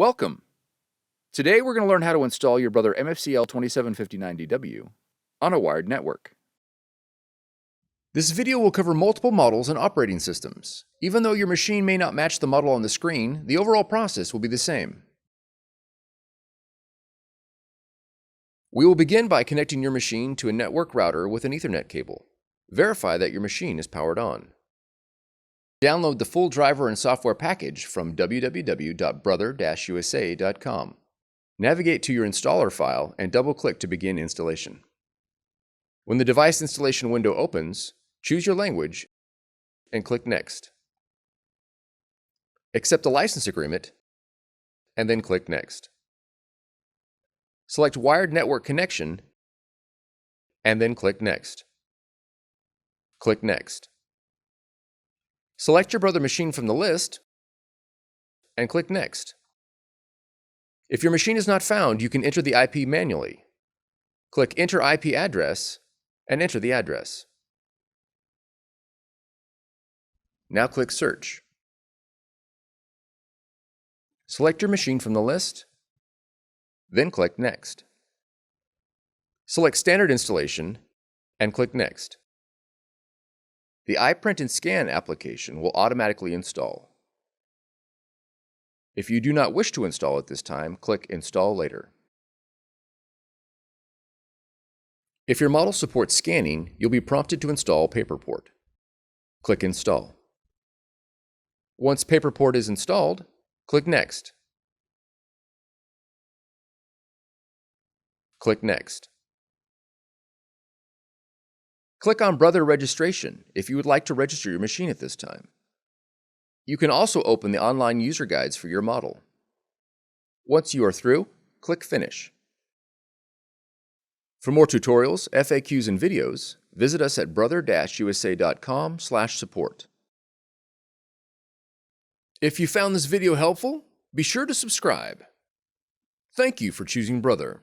Welcome! Today we're going to learn how to install your Brother MFCL2759DW on a wired network. This video will cover multiple models and operating systems. Even though your machine may not match the model on the screen, the overall process will be the same. We will begin by connecting your machine to a network router with an Ethernet cable. Verify that your machine is powered on. Download the full driver and software package from www.brother-usa.com. Navigate to your installer file and double-click to begin installation. When the device installation window opens, choose your language and click Next. Accept the license agreement and then click Next. Select Wired Network Connection and then click Next. Click Next. Select your Brother machine from the list and click Next. If your machine is not found, you can enter the IP manually. Click Enter IP address and enter the address. Now click Search. Select your machine from the list, then click Next. Select Standard Installation and click Next. The iPrint&Scan application will automatically install. If you do not wish to install at this time, click Install Later. If your model supports scanning, you'll be prompted to install PaperPort. Click Install. Once PaperPort is installed, click Next. Click Next. Click on Brother Registration if you would like to register your machine at this time. You can also open the online user guides for your model. Once you are through, click Finish. For more tutorials, FAQs, and videos, visit us at brother-usa.com/support. If you found this video helpful, be sure to subscribe. Thank you for choosing Brother.